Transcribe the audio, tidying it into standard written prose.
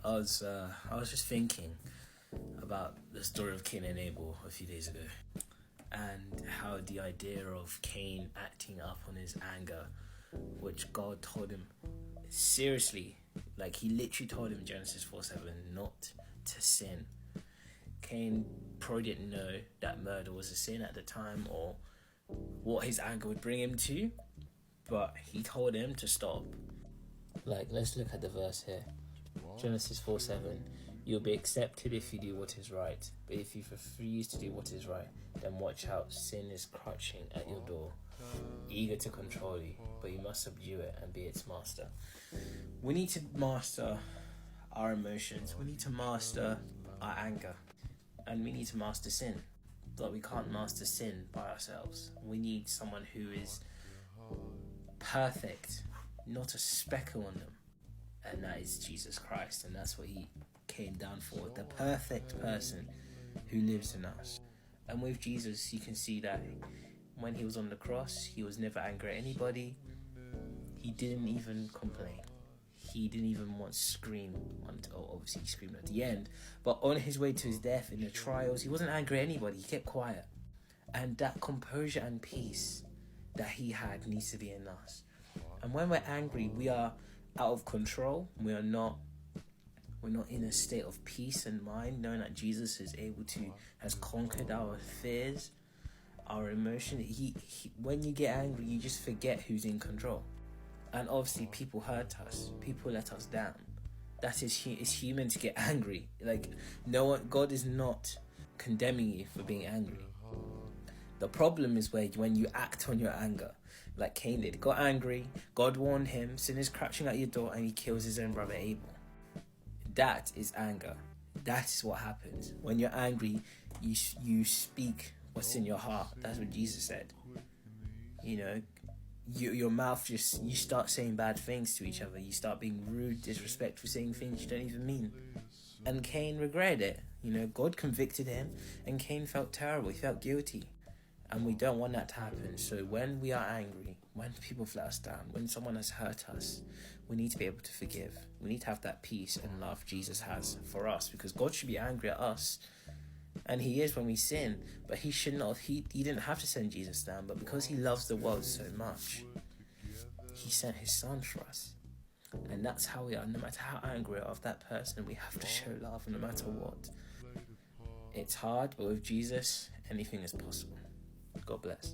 I was just thinking about the story of Cain and Abel a few days ago, and how the idea of Cain acting up on his anger, which God told him seriously, like he literally told him in Genesis 4:7 not to sin. Cain probably didn't know that murder was a sin at the time or what his anger would bring him to, but he told him to stop. Like, let's look at the verse here. Genesis 4:7. You'll be accepted if you do what is right, but if you refuse to do what is right, then watch out, sin is crouching at your door, eager to control you, but you must subdue it and be its master. We need to master our emotions, we need to master our anger, and we need to master sin. But we can't master sin by ourselves. We need someone who is perfect, not a speckle on them, and that is Jesus Christ, and that's what he came down for, the perfect person who lives in us. And with Jesus, you can see that when he was on the cross, he was never angry at anybody. He didn't even complain. He didn't even once scream until, obviously he screamed at the end, but on his way to his death in the trials, he wasn't angry at anybody. He kept quiet. And that composure and peace that he had needs to be in us. And when we're angry, we are out of control. We're not in a state of peace and mind, knowing that Jesus has conquered our fears, our emotion. When you get angry, you just forget who's in control. And obviously people hurt us, people let us down. That is, it's human to get angry. Like, God is not condemning you for being angry. The problem is when you act on your anger, like Cain did. Got angry, God warned him, sin is crouching at your door, and he kills his own brother Abel. That is anger. That is what happens. When you're angry, you speak what's in your heart. That's what Jesus said. Your mouth you start saying bad things to each other. You start being rude, disrespectful, saying things you don't even mean. And Cain regretted it. God convicted him, and Cain felt terrible. He felt guilty. And we don't want that to happen. So when we are angry, when people let us down, when someone has hurt us, we need to be able to forgive. We need to have that peace and love Jesus has for us, because God should be angry at us. And he is when we sin, but he should not. He didn't have to send Jesus down, but because he loves the world so much, he sent his son for us. And that's how we are. No matter how angry we are of that person, we have to show love no matter what. It's hard, but with Jesus, anything is possible. God bless.